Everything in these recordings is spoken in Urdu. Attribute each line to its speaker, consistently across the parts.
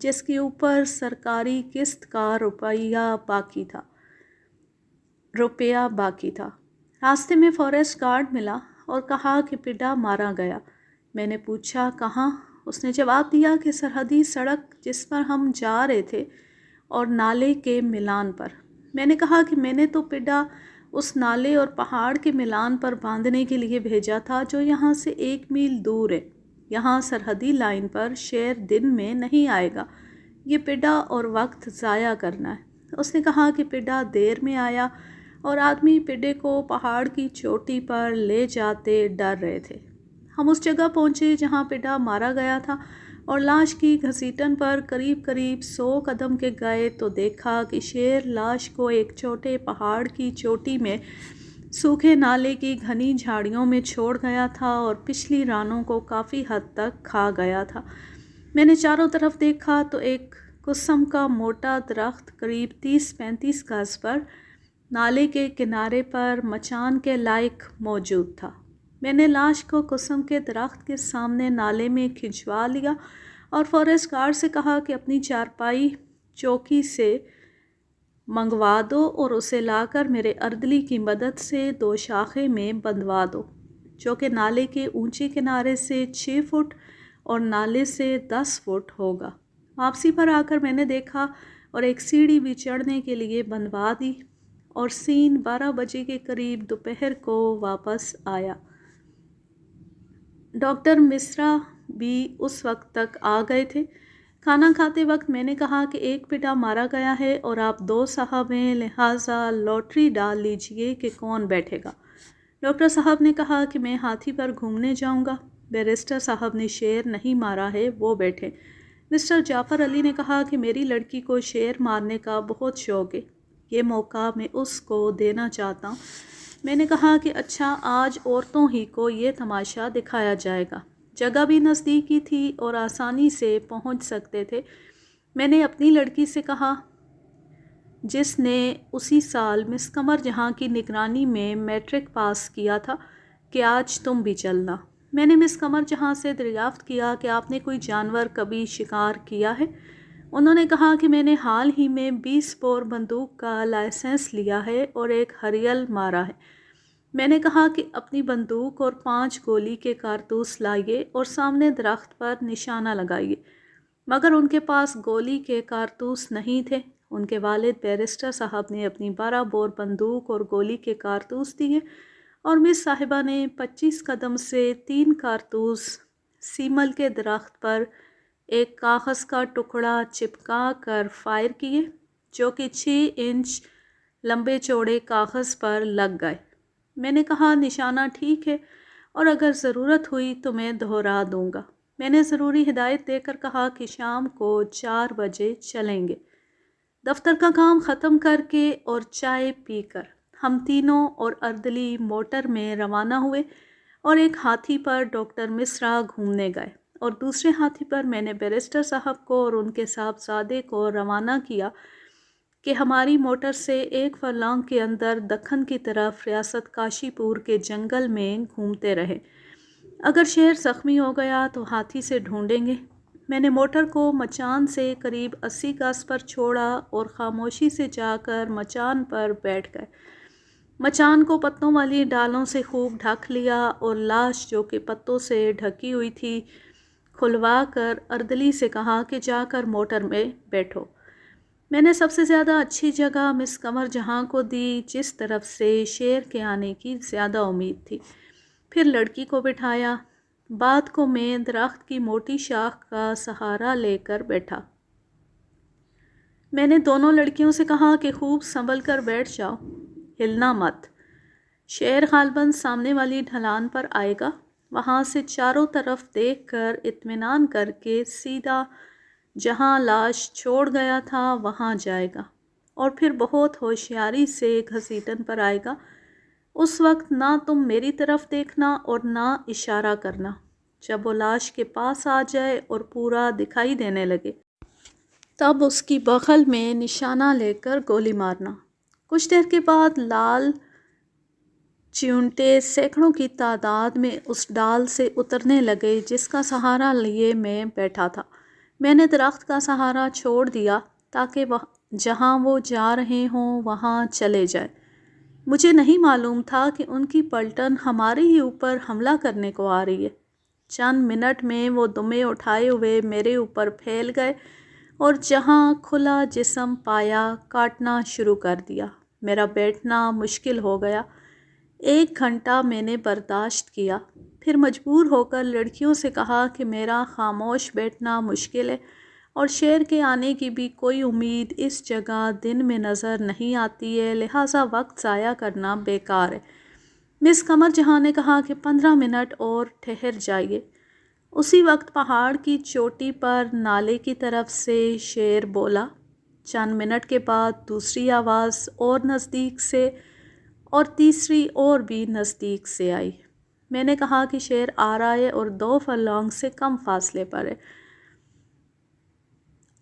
Speaker 1: جس کے اوپر سرکاری قسط کا روپیہ باقی تھا۔ راستے میں فوریسٹ گارڈ ملا اور کہا کہ پڈا مارا گیا۔ میں نے پوچھا کہاں؟ اس نے جواب دیا کہ سرحدی سڑک جس پر ہم جا رہے تھے اور نالے کے ملان پر۔ میں نے کہا کہ میں نے تو پڈا اس نالے اور پہاڑ کے ملان پر باندھنے کے لیے بھیجا تھا جو یہاں سے 1 میل دور ہے۔ یہاں سرحدی لائن پر شیر دن میں نہیں آئے گا، یہ پڈا اور وقت ضائع کرنا ہے۔ اس نے کہا کہ پڈا دیر میں آیا اور آدمی پڈے کو پہاڑ کی چوٹی پر لے جاتے ڈر رہے تھے۔ ہم اس جگہ پہنچے جہاں پڈا مارا گیا تھا اور لاش کی گھسیٹن پر قریب 100 قدم کے گئے تو دیکھا کہ شیر لاش کو ایک چھوٹے پہاڑ کی چوٹی میں سوکھے نالے کی گھنی جھاڑیوں میں چھوڑ گیا تھا اور پچھلی رانوں کو کافی حد تک کھا گیا تھا۔ میں نے چاروں طرف دیکھا تو ایک قسم کا موٹا درخت قریب 30-35 گز پر نالے کے کنارے پر مچان کے لائق موجود تھا۔ میں نے لاش کو قسم کے درخت کے سامنے نالے میں کھنچوا لیا اور فوریسٹ گارڈ سے کہا کہ اپنی چارپائی چوکی سے منگوا دو اور اسے لا کر میرے اردلی کی مدد سے 2 شاخے میں بندھوا دو، جو کہ نالے کے اونچے کنارے سے 6 فٹ اور نالے سے 10 فٹ ہوگا۔ واپسی پر آ کر میں نے دیکھا اور ایک سیڑھی بھی چڑھنے کے لیے بندھوا دی اور سین 12 بجے کے قریب دوپہر کو واپس آیا۔ ڈاکٹر مصرا بھی اس وقت تک آ گئے تھے۔ کھانا کھاتے وقت میں نے کہا کہ ایک پڈا مارا گیا ہے اور آپ 2 صاحب ہیں، لہٰذا لاٹری ڈال لیجئے کہ کون بیٹھے گا۔ ڈاکٹر صاحب نے کہا کہ میں ہاتھی پر گھومنے جاؤں گا۔ بیرسٹر صاحب نے شیر نہیں مارا ہے، وہ بیٹھے۔ مسٹر جعفر علی نے کہا کہ میری لڑکی کو شیر مارنے کا بہت شوق ہے، یہ موقع میں اس کو دینا چاہتا ہوں۔ میں نے کہا کہ اچھا، آج عورتوں ہی کو یہ تماشا دکھایا جائے گا۔ جگہ بھی نزدیکی تھی اور آسانی سے پہنچ سکتے تھے۔ میں نے اپنی لڑکی سے کہا، جس نے اسی سال مس قمر جہاں کی نگرانی میں میٹرک پاس کیا تھا، کہ آج تم بھی چلنا۔ میں نے مس قمر جہاں سے دریافت کیا کہ آپ نے کوئی جانور کبھی شکار کیا ہے؟ انہوں نے کہا کہ میں نے حال ہی میں 20 بور بندوق کا لائسنس لیا ہے اور ایک ہریل مارا ہے۔ میں نے کہا کہ اپنی بندوق اور 5 گولی کے کارتوس لائیے اور سامنے درخت پر نشانہ لگائیے، مگر ان کے پاس گولی کے کارتوس نہیں تھے۔ ان کے والد بیرسٹر صاحب نے اپنی 12 بور بندوق اور گولی کے کارتوس دیے اور مس صاحبہ نے 25 قدم سے 3 کارتوس سیمل کے درخت پر ایک کاغذ کا ٹکڑا چپکا کر فائر کیے، جو کہ 6 انچ لمبے چوڑے کاغذ پر لگ گئے۔ میں نے کہا نشانہ ٹھیک ہے اور اگر ضرورت ہوئی تو میں دہرا دوں گا۔ میں نے ضروری ہدایت دے کر کہا کہ شام کو 4 بجے چلیں گے۔ دفتر کا کام ختم کر کے اور چائے پی کر ہم تینوں اور اردلی موٹر میں روانہ ہوئے اور ایک ہاتھی پر ڈاکٹر مصرا گھومنے گئے اور دوسرے ہاتھی پر میں نے بیرسٹر صاحب کو اور ان کے صاحبزادے کو روانہ کیا کہ ہماری موٹر سے 1 فرلانگ کے اندر دکن کی طرف ریاست کاشی پور کے جنگل میں گھومتے رہے۔ اگر شیر زخمی ہو گیا تو ہاتھی سے ڈھونڈیں گے۔ میں نے موٹر کو مچان سے قریب 80 گز پر چھوڑا اور خاموشی سے جا کر مچان پر بیٹھ گئے۔ مچان کو پتوں والی ڈالوں سے خوب ڈھک لیا اور لاش جو کہ پتوں سے ڈھکی ہوئی تھی کھلوا کر اردلی سے کہا کہ جا کر موٹر میں بیٹھو۔ میں نے سب سے زیادہ اچھی جگہ مس قمر جہاں کو دی، جس طرف سے شیر کے آنے کی زیادہ امید تھی۔ پھر لڑکی کو بٹھایا۔ بعد کو میں درخت کی موٹی شاخ کا سہارا لے کر بیٹھا۔ میں نے دونوں لڑکیوں سے کہا کہ خوب سنبھل کر بیٹھ جاؤ، ہلنا مت۔ شیر غالباً سامنے والی ڈھلان پر آئے گا، وہاں سے چاروں طرف دیکھ کر اطمینان کر کے سیدھا جہاں لاش چھوڑ گیا تھا وہاں جائے گا اور پھر بہت ہوشیاری سے گھسیٹن پر آئے گا۔ اس وقت نہ تم میری طرف دیکھنا اور نہ اشارہ کرنا۔ جب وہ لاش کے پاس آ جائے اور پورا دکھائی دینے لگے تب اس کی بغل میں نشانہ لے کر گولی مارنا۔ کچھ دیر کے بعد لال چیونٹے سینکڑوں کی تعداد میں اس ڈال سے اترنے لگے جس کا سہارا لیے میں بیٹھا تھا۔ میں نے درخت کا سہارا چھوڑ دیا تاکہ جہاں وہ جا رہے ہوں وہاں چلے جائیں۔ مجھے نہیں معلوم تھا کہ ان کی پلٹن ہمارے ہی اوپر حملہ کرنے کو آ رہی ہے۔ چند منٹ میں وہ دمے اٹھائے ہوئے میرے اوپر پھیل گئے اور جہاں کھلا جسم پایا کاٹنا شروع کر دیا۔ میرا بیٹھنا مشکل ہو گیا۔ 1 گھنٹہ میں نے برداشت کیا، پھر مجبور ہو کر لڑکیوں سے کہا کہ میرا خاموش بیٹھنا مشکل ہے اور شیر کے آنے کی بھی کوئی امید اس جگہ دن میں نظر نہیں آتی ہے، لہٰذا وقت ضائع کرنا بیکار ہے۔ مس قمر جہاں نے کہا کہ 15 منٹ اور ٹھہر جائیے۔ اسی وقت پہاڑ کی چوٹی پر نالے کی طرف سے شیر بولا۔ چند منٹ کے بعد دوسری آواز اور نزدیک سے اور تیسری اور بھی نزدیک سے آئی۔ میں نے کہا کہ شیر آ رہا ہے اور 2 فرلانگ سے کم فاصلے پر ہے،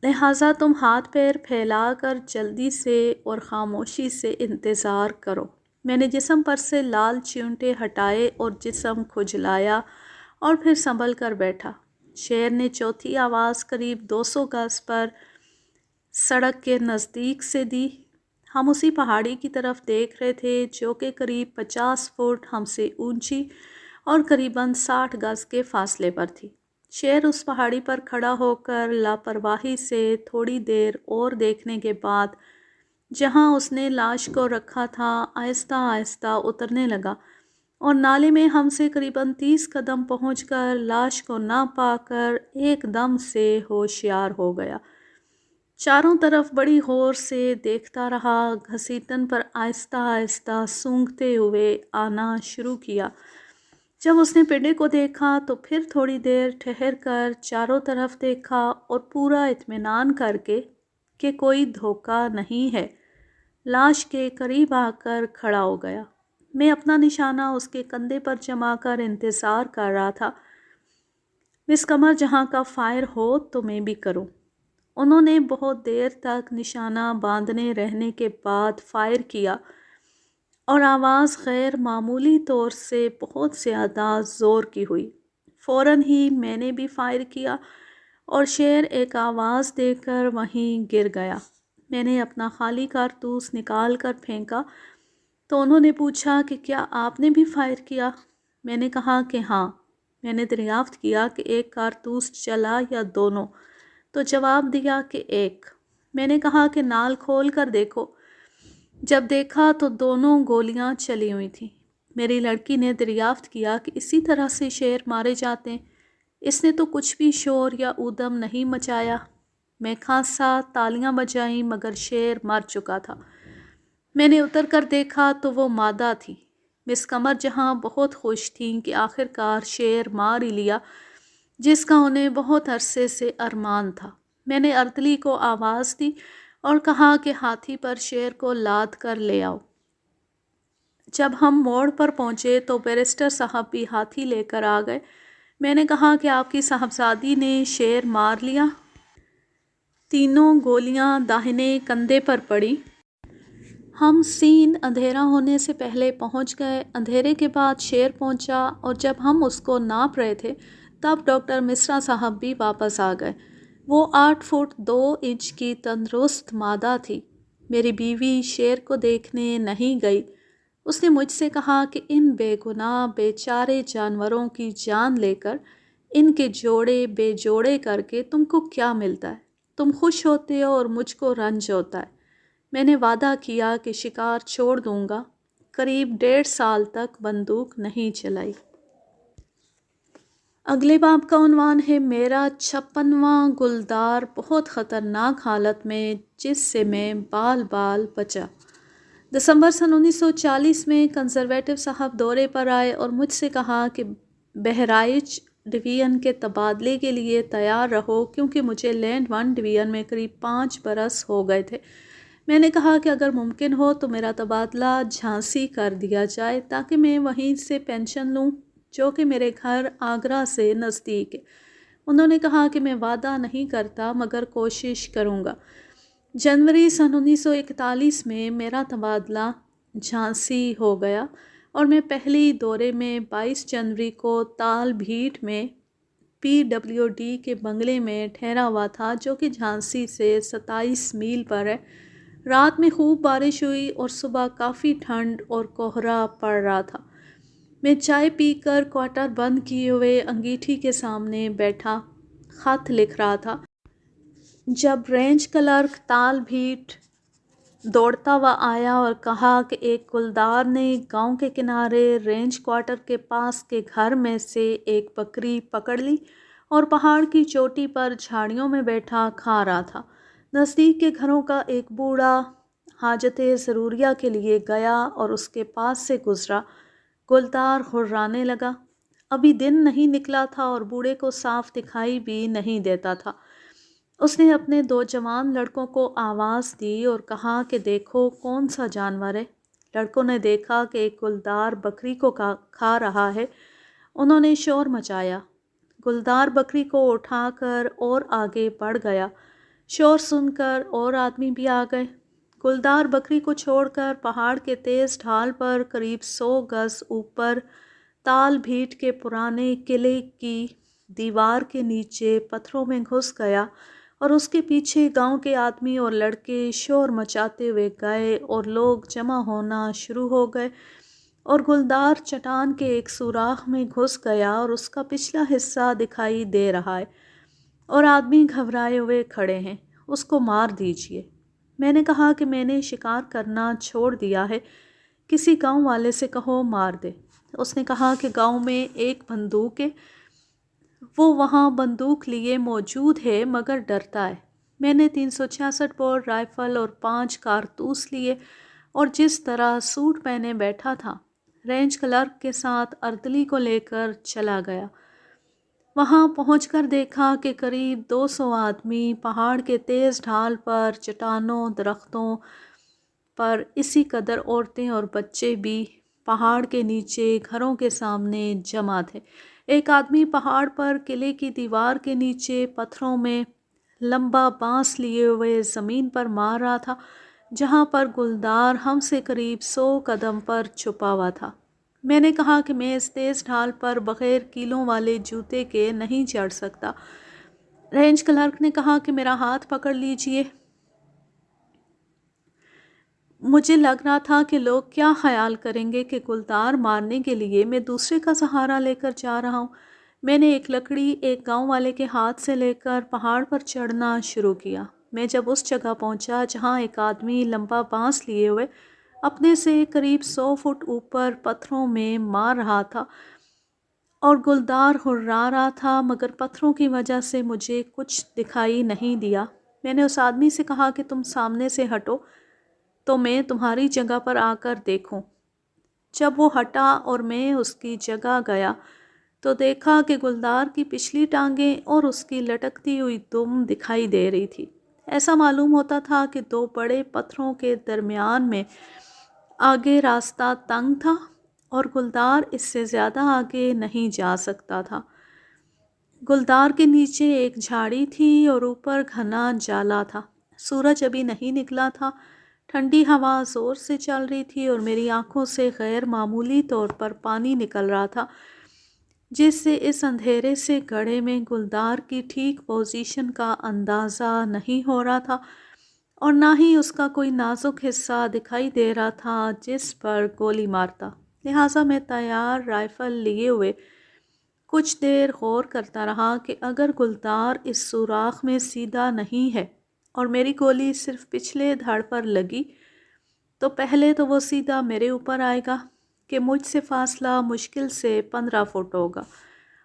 Speaker 1: لہٰذا تم ہاتھ پیر پھیلا کر جلدی سے اور خاموشی سے انتظار کرو۔ میں نے جسم پر سے لال چیونٹے ہٹائے اور جسم کھجلایا اور پھر سنبھل کر بیٹھا۔ شیر نے چوتھی آواز قریب 200 گز پر سڑک کے نزدیک سے دی۔ ہم اسی پہاڑی کی طرف دیکھ رہے تھے جو کہ قریب 50 فٹ ہم سے اونچی اور قریباً 60 گز کے فاصلے پر تھی۔ شیر اس پہاڑی پر کھڑا ہو کر لاپرواہی سے تھوڑی دیر اور دیکھنے کے بعد جہاں اس نے لاش کو رکھا تھا آہستہ آہستہ اترنے لگا اور نالے میں ہم سے قریباً 30 قدم پہنچ کر لاش کو نہ پا کر ایک دم سے ہوشیار ہو گیا۔ چاروں طرف بڑی غور سے دیکھتا رہا، گھسیٹن پر آہستہ آہستہ سونگھتے ہوئے آنا شروع کیا۔ جب اس نے پنڈے کو دیکھا تو پھر تھوڑی دیر ٹھہر کر چاروں طرف دیکھا اور پورا اطمینان کر کے کہ کوئی دھوکہ نہیں ہے لاش کے قریب آ کر کھڑا ہو گیا۔ میں اپنا نشانہ اس کے کندھے پر جما کر انتظار کر رہا تھا۔ مس قمر جہاں کا فائر ہو تو میں بھی کروں۔ انہوں نے بہت دیر تک نشانہ باندھنے رہنے کے بعد فائر کیا اور آواز غیر معمولی طور سے بہت زیادہ زور کی ہوئی۔ فوراً ہی میں نے بھی فائر کیا اور شیر ایک آواز دے کر وہیں گر گیا۔ میں نے اپنا خالی کارتوس نکال کر پھینکا تو انہوں نے پوچھا کہ کیا آپ نے بھی فائر کیا؟ میں نے کہا کہ ہاں۔ میں نے دریافت کیا کہ ایک کارتوس چلا یا دونوں؟ تو جواب دیا کہ ایک۔ میں نے کہا کہ نال کھول کر دیکھو۔ جب دیکھا تو دونوں گولیاں چلی ہوئی تھیں۔ میری لڑکی نے دریافت کیا کہ اسی طرح سے شیر مارے جاتے ہیں، اس نے تو کچھ بھی شور یا اودم نہیں مچایا۔ میں خاصا تالیاں بجائیں مگر شیر مر چکا تھا۔ میں نے اتر کر دیکھا تو وہ مادہ تھی۔ مس قمر جہاں بہت خوش تھیں کہ آخر کار شیر مار ہی لیا جس کا انہیں بہت عرصے سے ارمان تھا۔ میں نے ارتلی کو آواز دی اور کہا کہ ہاتھی پر شیر کو لاد کر لے آؤ۔ جب ہم موڑ پر پہنچے تو بیرسٹر صاحب بھی ہاتھی لے کر آ گئے۔ میں نے کہا کہ آپ کی صاحبزادی نے شیر مار لیا۔ تینوں گولیاں داہنے کندھے پر پڑیں۔ ہم سین اندھیرا ہونے سے پہلے پہنچ گئے۔ اندھیرے کے بعد شیر پہنچا اور جب ہم اس کو ناپ رہے تھے تب ڈاکٹر مصرا صاحب بھی واپس آ گئے۔ وہ 8 فٹ 2 انچ کی تندرست مادہ تھی۔ میری بیوی شیر کو دیکھنے نہیں گئی۔ اس نے مجھ سے کہا کہ ان بے گناہ بے چارے جانوروں کی جان لے کر ان کے جوڑے بے جوڑے کر کے تم کو کیا ملتا ہے؟ تم خوش ہوتے ہو اور مجھ کو رنج ہوتا ہے۔ میں نے وعدہ کیا کہ شکار چھوڑ دوں گا۔ قریب 1.5 سال تک بندوق نہیں چلائی۔ اگلے باب کا عنوان ہے میرا 56واں گلدار بہت خطرناک حالت میں جس سے میں بال بال بچا۔ دسمبر سن 1940 میں کنزرویٹو صاحب دورے پر آئے اور مجھ سے کہا کہ بہرائچ ڈویژن کے تبادلے کے لیے تیار رہو کیونکہ مجھے لینڈ 1 ڈویژن میں قریب 5 برس ہو گئے تھے۔ میں نے کہا کہ اگر ممکن ہو تو میرا تبادلہ جھانسی کر دیا جائے تاکہ میں وہیں سے پینشن لوں جو کہ میرے گھر آگرہ سے نزدیک ہے۔ انہوں نے کہا کہ میں وعدہ نہیں کرتا مگر کوشش کروں گا۔ جنوری سن 1941 میں میرا تبادلہ جھانسی ہو گیا اور میں پہلی دورے میں 22 جنوری کو تال بھیٹ میں PWD کے بنگلے میں ٹھہرا ہوا تھا جو کہ جھانسی سے 27 میل پر ہے۔ رات میں خوب بارش ہوئی اور صبح کافی ٹھنڈ اور کہرا پڑ رہا تھا۔ میں چائے پی کر کوارٹر بند کیے ہوئے انگیٹھی کے سامنے بیٹھا خط لکھ رہا تھا جب رینج کلرک تال بھیٹ دوڑتا ہوا آیا اور کہا کہ ایک گلدار نے گاؤں کے کنارے رینج کوارٹر کے پاس کے گھر میں سے ایک بکری پکڑ لی اور پہاڑ کی چوٹی پر جھاڑیوں میں بیٹھا کھا رہا تھا۔ نزدیک کے گھروں کا ایک بوڑھا حاجت ضروریہ کے لیے گیا اور اس کے پاس سے گزرا۔ گلدار ہررانے لگا۔ ابھی دن نہیں نکلا تھا اور بوڑھے کو صاف دکھائی بھی نہیں دیتا تھا۔ اس نے اپنے 2 جوان لڑکوں کو آواز دی اور کہا کہ دیکھو کون سا جانور ہے۔ لڑکوں نے دیکھا کہ ایک گلدار بکری کو کھا رہا ہے۔ انہوں نے شور مچایا۔ گلدار بکری کو اٹھا کر اور آگے بڑھ گیا۔ شور سن کر اور آدمی بھی آ گئے۔ گلدار بکری کو چھوڑ کر پہاڑ کے تیز ڈھال پر قریب 100 گز اوپر تال بھیٹ کے پرانے قلعے کی دیوار کے نیچے پتھروں میں گھس گیا اور اس کے پیچھے گاؤں کے آدمی اور لڑکے شور مچاتے ہوئے گئے اور لوگ جمع ہونا شروع ہو گئے اور گلدار چٹان کے ایک سوراخ میں گھس گیا اور اس کا پچھلا حصہ دکھائی دے رہا ہے اور آدمی گھبرائے ہوئے کھڑے ہیں۔ اس کو مار دیجئے۔ میں نے کہا کہ میں نے شکار کرنا چھوڑ دیا ہے، کسی گاؤں والے سے کہو مار دے۔ اس نے کہا کہ گاؤں میں ایک بندوق ہے، وہ وہاں بندوق لیے موجود ہے مگر ڈرتا ہے۔ میں نے 366 بور رائفل اور 5 کارتوس لیے اور جس طرح سوٹ پہنے بیٹھا تھا رینج کلرک کے ساتھ اردلی کو لے کر چلا گیا۔ وہاں پہنچ کر دیکھا کہ قریب 200 آدمی پہاڑ کے تیز ڈھال پر چٹانوں درختوں پر، اسی قدر عورتیں اور بچے بھی پہاڑ کے نیچے گھروں کے سامنے جمع تھے۔ ایک آدمی پہاڑ پر قلعے کی دیوار کے نیچے پتھروں میں لمبا بانس لیے ہوئے زمین پر مار رہا تھا جہاں پر گلدار ہم سے قریب 100 قدم پر چھپا ہوا تھا۔ میں نے کہا کہ میں اس تیز ڈھال پر بغیر کیلوں والے جوتے کے نہیں چڑھ سکتا۔ رینج کلرک نے کہا کہ میرا ہاتھ پکڑ لیجئے۔ مجھے لگ رہا تھا کہ لوگ کیا خیال کریں گے کہ گلدار مارنے کے لیے میں دوسرے کا سہارا لے کر جا رہا ہوں۔ میں نے ایک لکڑی ایک گاؤں والے کے ہاتھ سے لے کر پہاڑ پر چڑھنا شروع کیا۔ میں جب اس جگہ پہنچا جہاں ایک آدمی لمبا بانس لیے ہوئے اپنے سے قریب 100 فٹ اوپر پتھروں میں مار رہا تھا اور گلدار ہررا رہا تھا مگر پتھروں کی وجہ سے مجھے کچھ دکھائی نہیں دیا۔ میں نے اس آدمی سے کہا کہ تم سامنے سے ہٹو تو میں تمہاری جگہ پر آ کر دیکھوں۔ جب وہ ہٹا اور میں اس کی جگہ گیا تو دیکھا کہ گلدار کی پچھلی ٹانگیں اور اس کی لٹکتی ہوئی دم دکھائی دے رہی تھی۔ ایسا معلوم ہوتا تھا کہ 2 بڑے پتھروں کے درمیان میں آگے راستہ تنگ تھا اور گلدار اس سے زیادہ آگے نہیں جا سکتا تھا۔ گلدار کے نیچے ایک جھاڑی تھی اور اوپر گھنا جالا تھا۔ سورج ابھی نہیں نکلا تھا۔ ٹھنڈی ہوا زور سے چل رہی تھی اور میری آنکھوں سے غیر معمولی طور پر پانی نکل رہا تھا جس سے اس اندھیرے سے گڑھے میں گلدار کی ٹھیک پوزیشن کا اندازہ نہیں ہو رہا تھا اور نہ ہی اس کا کوئی نازک حصہ دکھائی دے رہا تھا جس پر گولی مارتا۔ لہٰذا میں تیار رائفل لیے ہوئے کچھ دیر غور کرتا رہا کہ اگر گلدار اس سوراخ میں سیدھا نہیں ہے اور میری گولی صرف پچھلے دھڑ پر لگی تو پہلے تو وہ سیدھا میرے اوپر آئے گا کہ مجھ سے فاصلہ مشکل سے 15 فٹ ہوگا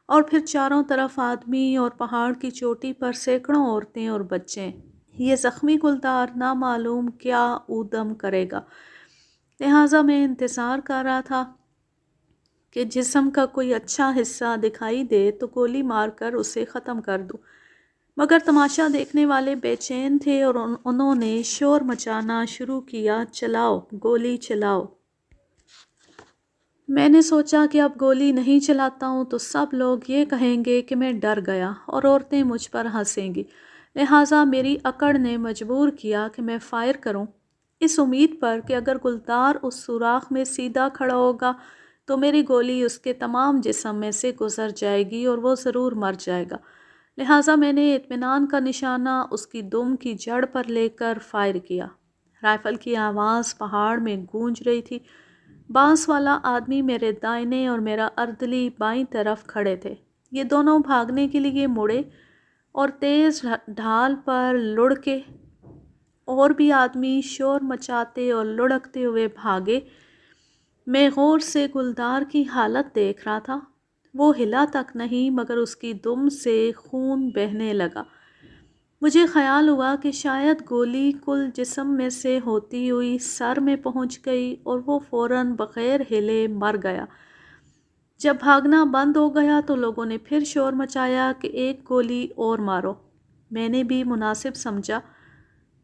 Speaker 1: اور پھر چاروں طرف آدمی اور پہاڑ کی چوٹی پر سینکڑوں عورتیں اور بچے۔ یہ زخمی گلدار نامعلوم کیا اودم کرے گا۔ لہٰذا میں انتظار کر رہا تھا کہ جسم کا کوئی اچھا حصہ دکھائی دے تو گولی مار کر اسے ختم کر دوں، مگر تماشا دیکھنے والے بے چین تھے اور انہوں نے شور مچانا شروع کیا، چلاؤ گولی چلاؤ۔ میں نے سوچا کہ اب گولی نہیں چلاتا ہوں تو سب لوگ یہ کہیں گے کہ میں ڈر گیا اور عورتیں مجھ پر ہنسیں گی۔ لہٰذا میری اکڑ نے مجبور کیا کہ میں فائر کروں، اس امید پر کہ اگر گلدار اس سوراخ میں سیدھا کھڑا ہوگا تو میری گولی اس کے تمام جسم میں سے گزر جائے گی اور وہ ضرور مر جائے گا۔ لہٰذا میں نے اطمینان کا نشانہ اس کی دم کی جڑ پر لے کر فائر کیا۔ رائفل کی آواز پہاڑ میں گونج رہی تھی۔ بانس والا آدمی میرے دائیں اور میرا اردلی بائیں طرف کھڑے تھے۔ یہ دونوں بھاگنے کے لیے مڑے اور تیز ڈھال پر لڑکے۔ اور بھی آدمی شور مچاتے اور لڑکتے ہوئے بھاگے۔ میں غور سے گلدار کی حالت دیکھ رہا تھا۔ وہ ہلا تک نہیں مگر اس کی دم سے خون بہنے لگا۔ مجھے خیال ہوا کہ شاید گولی کل جسم میں سے ہوتی ہوئی سر میں پہنچ گئی اور وہ فوراً بغیر ہلے مر گیا۔ جب بھاگنا بند ہو گیا تو لوگوں نے پھر شور مچایا کہ ایک گولی اور مارو۔ میں نے بھی مناسب سمجھا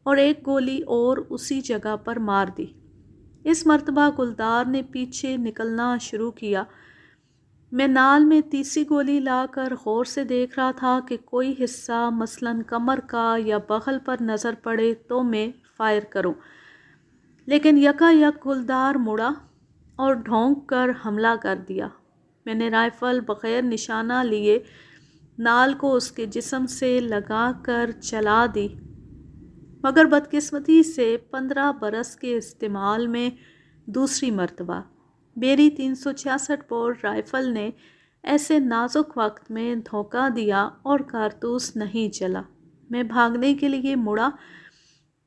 Speaker 1: اور ایک گولی اور اسی جگہ پر مار دی۔ اس مرتبہ گلدار نے پیچھے نکلنا شروع کیا۔ میں نال میں تیسری گولی لا کر غور سے دیکھ رہا تھا کہ کوئی حصہ مثلاً کمر کا یا بغل پر نظر پڑے تو میں فائر کروں، لیکن یکا یک گلدار مڑا اور ڈھونک کر حملہ کر دیا۔ میں نے رائفل بغیر نشانہ لیے نال کو اس کے جسم سے لگا کر چلا دی، مگر بدقسمتی سے 15 برس کے استعمال میں دوسری مرتبہ میری 366 بور رائفل نے ایسے نازک وقت میں دھوکہ دیا اور کارتوس نہیں چلا۔ میں بھاگنے کے لیے مڑا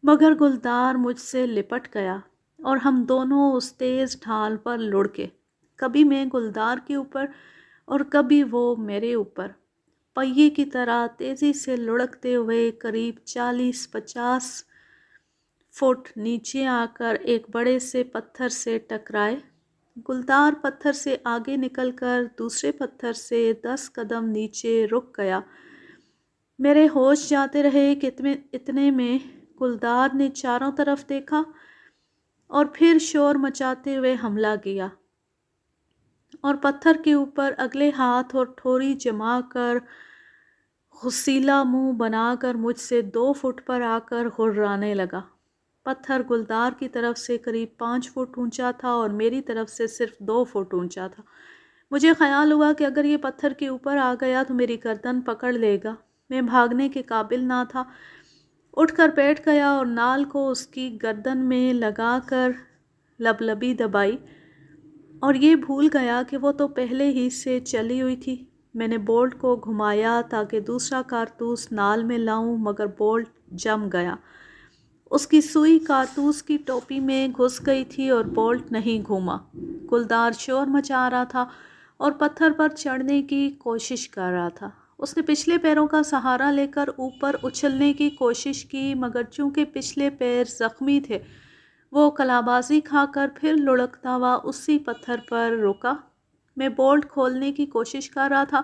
Speaker 1: مگر گلدار مجھ سے لپٹ گیا اور ہم دونوں اس تیز ڈھال پر لڑکے، کبھی میں گلدار کے اوپر اور کبھی وہ میرے اوپر، پہیے کی طرح تیزی سے لڑکتے ہوئے قریب 40-50 فٹ نیچے آ کر ایک بڑے سے پتھر سے ٹکرائے۔ گلدار پتھر سے آگے نکل کر دوسرے پتھر سے 10 قدم نیچے رک گیا۔ میرے ہوش جاتے رہے کہ اتنے میں گلدار نے چاروں طرف دیکھا اور پھر شور مچاتے ہوئے حملہ کیا اور پتھر کے اوپر اگلے ہاتھ اور ٹھوری جما کر غسیلا منہ بنا کر مجھ سے 2 فٹ پر آ کر غرانے لگا۔ پتھر گلدار کی طرف سے قریب 5 فٹ اونچا تھا اور میری طرف سے صرف 2 فٹ اونچا تھا۔ مجھے خیال ہوا کہ اگر یہ پتھر کے اوپر آ گیا تو میری گردن پکڑ لے گا۔ میں بھاگنے کے قابل نہ تھا۔ اٹھ کر بیٹھ گیا اور نال کو اس کی گردن میں لگا کر لبلبی دبائی اور یہ بھول گیا کہ وہ تو پہلے ہی سے چلی ہوئی تھی۔ میں نے بولٹ کو گھمایا تاکہ دوسرا کارتوس نال میں لاؤں مگر بولٹ جم گیا۔ اس کی سوئی کارتوس کی ٹوپی میں گھس گئی تھی اور بولٹ نہیں گھوما۔ گلدار شور مچا رہا تھا اور پتھر پر چڑھنے کی کوشش کر رہا تھا۔ اس نے پچھلے پیروں کا سہارا لے کر اوپر اچھلنے کی کوشش کی مگر چونکہ پچھلے پیر زخمی تھے وہ کلابازی کھا کر پھر لڑکتا ہوا اسی پتھر پر رکا۔ میں بولٹ کھولنے کی کوشش کر رہا تھا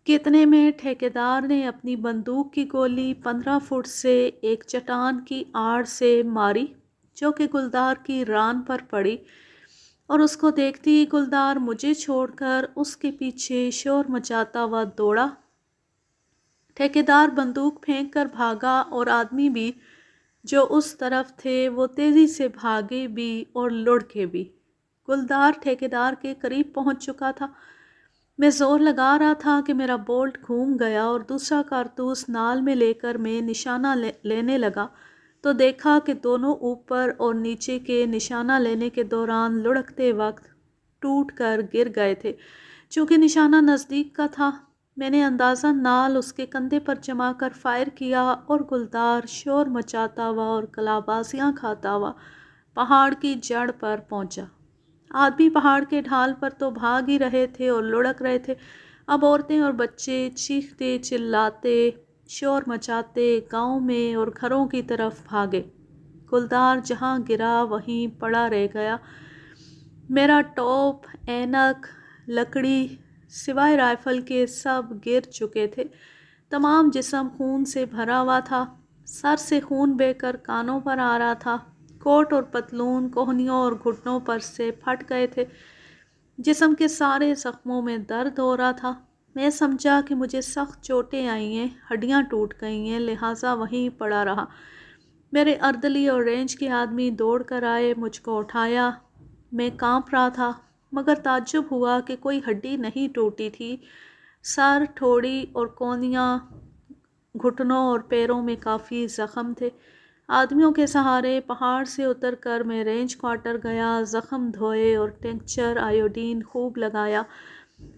Speaker 1: کہ اتنے میں ٹھیکیدار نے اپنی بندوق کی گولی 15 فٹ سے ایک چٹان کی آڑ سے ماری جو کہ گلدار کی ران پر پڑی اور اس کو دیکھتی ہی گلدار مجھے چھوڑ کر اس کے پیچھے شور مچاتا ہوا دوڑا۔ ٹھیکیدار بندوق پھینک کر بھاگا اور آدمی بھی جو اس طرف تھے وہ تیزی سے بھاگے بھی اور لڑکے بھی۔ گلدار ٹھیکیدار کے قریب پہنچ چکا تھا۔ میں زور لگا رہا تھا کہ میرا بولٹ گھوم گیا اور دوسرا کارتوس نال میں لے کر میں نشانہ لینے لگا تو دیکھا کہ دونوں اوپر اور نیچے کے نشانہ لینے کے دوران لڑکتے وقت ٹوٹ کر گر گئے تھے۔ چونکہ نشانہ نزدیک کا تھا میں نے اندازہ نال اس کے کندھے پر جما کر فائر کیا اور گلدار شور مچاتا ہوا اور کلابازیاں کھاتا ہوا پہاڑ کی جڑ پر پہنچا۔ آدمی پہاڑ کے ڈھال پر تو بھاگ ہی رہے تھے اور لڑک رہے تھے، اب عورتیں اور بچے چیختے چلاتے شور مچاتے گاؤں میں اور گھروں کی طرف بھاگے۔ گلدار جہاں گرا وہیں پڑا رہ گیا۔ میرا ٹوپ، اینک، لکڑی سوائے رائفل کے سب گر چکے تھے۔ تمام جسم خون سے بھرا ہوا تھا، سر سے خون بہہ کر کانوں پر آ رہا تھا۔ کوٹ اور پتلون کوہنیوں اور گھٹنوں پر سے پھٹ گئے تھے۔ جسم کے سارے زخموں میں درد ہو رہا تھا۔ میں سمجھا کہ مجھے سخت چوٹیں آئی ہیں، ہڈیاں ٹوٹ گئی ہیں، لہٰذا وہیں پڑا رہا۔ میرے اردلی اور رینج کے آدمی دوڑ کر آئے، مجھ کو اٹھایا۔ میں کانپ رہا تھا، مگر تعجب ہوا کہ کوئی ہڈی نہیں ٹوٹی تھی۔ سر، ٹھوڑی اور کونیاں، گھٹنوں اور پیروں میں کافی زخم تھے۔ آدمیوں کے سہارے پہاڑ سے اتر کر میں رینج کوارٹر گیا، زخم دھوئے اور ٹنکچر آیوڈین خوب لگایا۔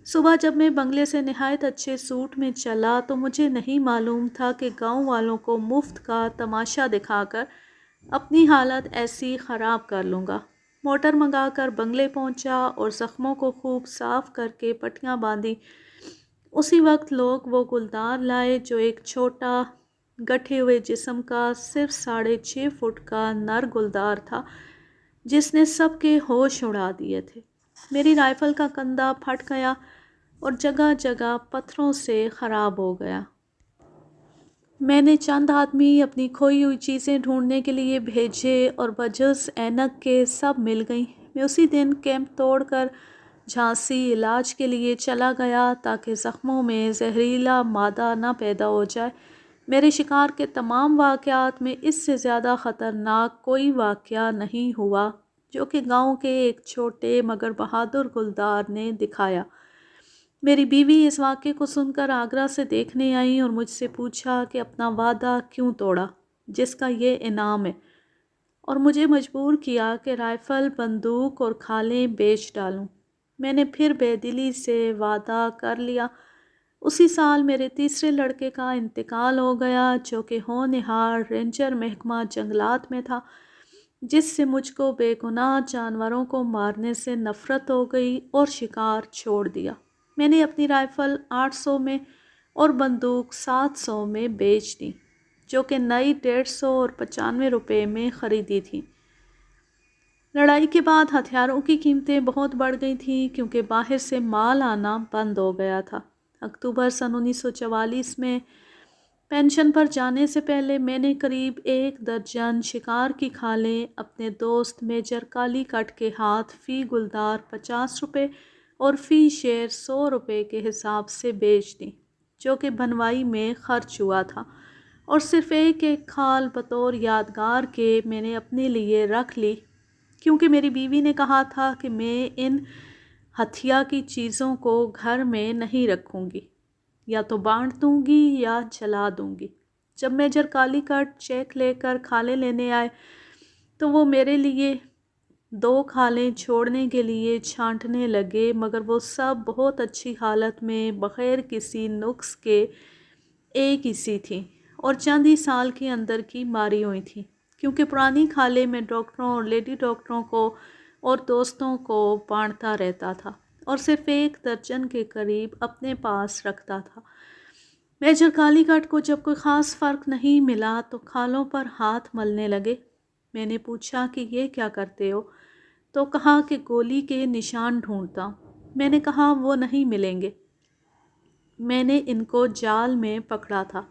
Speaker 1: صبح جب میں بنگلے سے نہایت اچھے سوٹ میں چلا تو مجھے نہیں معلوم تھا کہ گاؤں والوں کو مفت کا تماشا دکھا کر اپنی حالت ایسی خراب کر لوں گا۔ موٹر منگا کر بنگلے پہنچا اور زخموں کو خوب صاف کر کے پٹیاں باندھی۔ اسی وقت لوگ وہ گلدار لائے جو ایک چھوٹا گٹھے ہوئے جسم کا صرف 6.5 فٹ کا نر گلدار تھا جس نے سب کے ہوش اڑا دیے تھے۔ میری رائفل کا کندھا پھٹ گیا اور جگہ جگہ پتھروں سے خراب ہو گیا۔ میں نے چند آدمی اپنی کھوئی ہوئی چیزیں ڈھونڈنے کے لیے بھیجے اور بجز اینک کے سب مل گئیں۔ میں اسی دن کیمپ توڑ کر جھانسی علاج کے لیے چلا گیا تاکہ زخموں میں زہریلا مادہ نہ پیدا ہو جائے۔ میرے شکار کے تمام واقعات میں اس سے زیادہ خطرناک کوئی واقعہ نہیں ہوا جو کہ گاؤں کے ایک چھوٹے مگر بہادر گلدار نے دکھایا۔ میری بیوی اس واقعے کو سن کر آگرہ سے دیکھنے آئی اور مجھ سے پوچھا کہ اپنا وعدہ کیوں توڑا جس کا یہ انعام ہے، اور مجھے مجبور کیا کہ رائفل، بندوق اور کھالیں بیچ ڈالوں۔ میں نے پھر بے دلی سے وعدہ کر لیا۔ اسی سال میرے تیسرے لڑکے کا انتقال ہو گیا جو کہ ہونہار رینجر محکمہ جنگلات میں تھا، جس سے مجھ کو بے گناہ جانوروں کو مارنے سے نفرت ہو گئی اور شکار چھوڑ دیا۔ میں نے اپنی رائفل 800 میں اور بندوق 700 میں بیچ دی جو کہ نئی 150 اور 95 روپے میں خریدی تھی۔ لڑائی کے بعد ہتھیاروں کی قیمتیں بہت بڑھ گئی تھیں کیونکہ باہر سے مال آنا بند ہو گیا تھا۔ اکتوبر سن 1944 میں پینشن پر جانے سے پہلے میں نے قریب 1 درجن شکار کی کھالیں اپنے دوست میجر کالی کٹ کے ہاتھ فی گلدار 50 روپے اور فی شیر 100 روپے کے حساب سے بیچ دیں جو کہ بنوائی میں خرچ ہوا تھا، اور صرف ایک کھال بطور یادگار کے میں نے اپنے لیے رکھ لی کیونکہ میری بیوی نے کہا تھا کہ میں ان ہتھیا کی چیزوں کو گھر میں نہیں رکھوں گی، یا تو بانٹ دوں گی یا جلا دوں گی۔ جب میجر کالی کٹ چیک لے کر کھالیں لینے آئے تو وہ میرے لیے 2 کھالیں چھوڑنے کے لیے چھانٹنے لگے، مگر وہ سب بہت اچھی حالت میں بغیر کسی نقص کے ایک ہی سی تھیں اور چند ہی سال کے اندر کی ماری ہوئی تھیں، کیونکہ پرانی کھالیں میں ڈاکٹروں اور لیڈی ڈاکٹروں کو اور دوستوں کو بانٹتا رہتا تھا اور صرف 1 درجن کے قریب اپنے پاس رکھتا تھا۔ میجر کالی کٹ کو جب کوئی خاص فرق نہیں ملا تو کھالوں پر ہاتھ ملنے لگے۔ میں نے پوچھا کہ یہ کیا کرتے ہو؟ تو کہا کہ گولی کے نشان ڈھونڈتا ہوں۔ میں نے کہا وہ نہیں ملیں گے، میں نے ان کو جال میں پکڑا تھا۔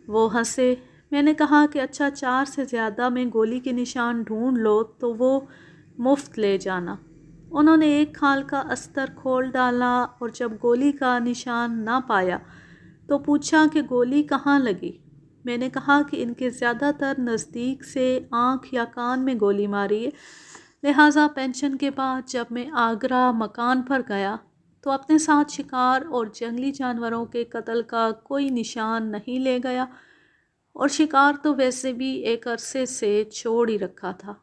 Speaker 1: وہ ہنسے۔ میں نے کہا کہ اچھا 4 سے زیادہ میں گولی کے نشان ڈھونڈ لو تو وہ مفت لے جانا۔ انہوں نے ایک کھال کا استر کھول ڈالا اور جب گولی کا نشان نہ پایا تو پوچھا کہ گولی کہاں لگی؟ میں نے کہا کہ ان کے زیادہ تر نزدیک سے آنکھ یا کان میں گولی ماری ہے، لہٰذا پینشن کے بعد جب میں آگرہ مکان پر گیا تو اپنے ساتھ شکار اور جنگلی جانوروں کے قتل کا کوئی نشان نہیں لے گیا، اور شکار تو ویسے بھی ایک عرصے سے چھوڑ ہی رکھا تھا۔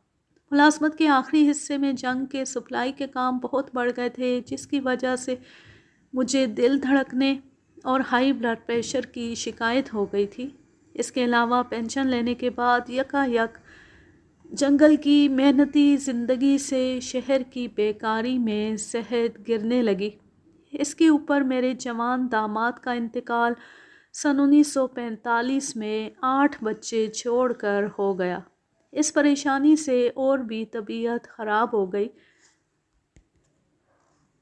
Speaker 1: ملازمت کے آخری حصے میں جنگ کے سپلائی کے کام بہت بڑھ گئے تھے جس کی وجہ سے مجھے دل دھڑکنے اور ہائی بلڈ پریشر کی شکایت ہو گئی تھی۔ اس کے علاوہ پینشن لینے کے بعد یکایک جنگل کی محنتی زندگی سے شہر کی بیکاری میں صحت گرنے لگی۔ اس کے اوپر میرے جوان داماد کا انتقال سن 1945 میں 8 بچے چھوڑ کر ہو گیا۔ اس پریشانی سے اور بھی طبیعت خراب ہو گئی۔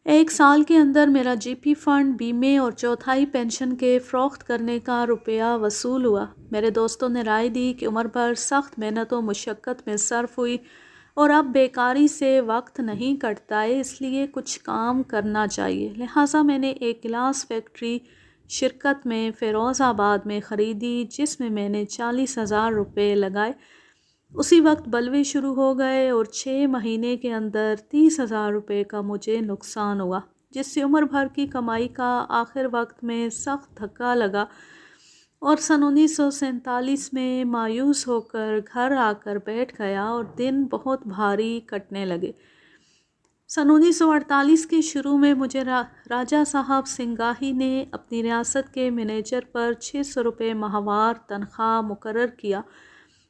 Speaker 1: 1 سال کے اندر میرا جی پی فنڈ، بیمے اور چوتھائی پینشن کے فروخت کرنے کا روپیہ وصول ہوا۔ میرے دوستوں نے رائے دی کہ عمر بھر سخت محنت و مشقت میں صرف ہوئی اور اب بیکاری سے وقت نہیں کٹتا ہے، اس لیے کچھ کام کرنا چاہیے۔ لہٰذا میں نے ایک گلاس فیکٹری شرکت میں فیروز آباد میں خریدی جس میں نے 40,000 روپے لگائے اسی وقت بلوے شروع ہو گئے اور 6 مہینے کے اندر 30,000 روپے کا مجھے نقصان ہوا، جس سے عمر بھر کی کمائی کا آخر وقت میں سخت دھکا لگا اور سن 1947 میں مایوس ہو کر گھر آ کر بیٹھ گیا اور دن بہت بھاری کٹنے لگے۔ سن 1948 کے شروع میں مجھے راجہ صاحب سنگاہی نے اپنی ریاست کے مینیجر پر 600 روپے ماہوار تنخواہ مقرر کیا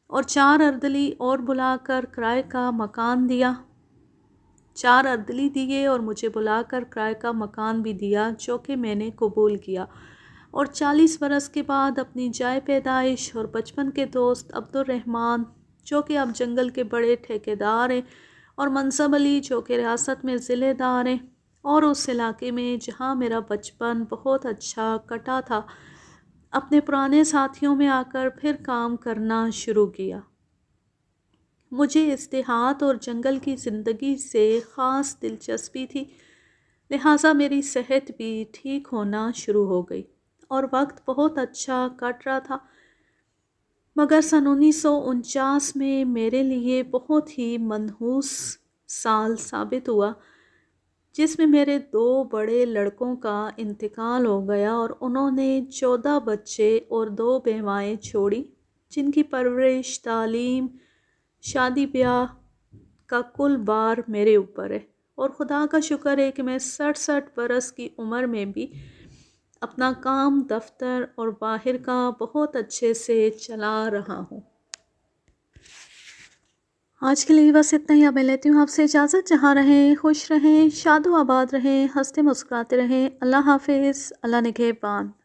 Speaker 1: اور 4 اردلی اور بلا کر کرائے کا مکان دیا۔ 4 اردلی دیے اور مجھے بلا کر کرائے کا مکان بھی دیا، جو کہ میں نے قبول کیا، اور 40 برس کے بعد اپنی جائے پیدائش اور بچپن کے دوست عبد الرحمن، جو کہ اب جنگل کے بڑے ٹھیکیدار ہیں، اور منصب علی، جو کہ ریاست میں ضلع دار ہیں، اور اس علاقے میں جہاں میرا بچپن بہت اچھا کٹا تھا، اپنے پرانے ساتھیوں میں آ کر پھر کام کرنا شروع کیا۔ مجھے اس دیہات اور جنگل کی زندگی سے خاص دلچسپی تھی، لہٰذا میری صحت بھی ٹھیک ہونا شروع ہو گئی اور وقت بہت اچھا کٹ رہا تھا۔ مگر سن 1949 میں میرے لیے بہت ہی منحوس سال ثابت ہوا، جس میں میرے 2 بڑے لڑکوں کا انتقال ہو گیا اور انہوں نے 14 بچے اور 2 بیوائیں چھوڑی، جن کی پرورش، تعلیم، شادی بیاہ کا کل بار میرے اوپر ہے، اور خدا کا شکر ہے کہ میں 67 برس کی عمر میں بھی اپنا کام، دفتر اور باہر کا بہت اچھے سے چلا رہا ہوں۔ آج کے لیے بس اتنا ہی، اب میں لیتی ہوں آپ سے اجازت۔ جہاں رہیں خوش رہیں، شاد و آباد رہیں، ہنستے مسکراتے رہیں۔ اللہ حافظ، اللہ نگہبان۔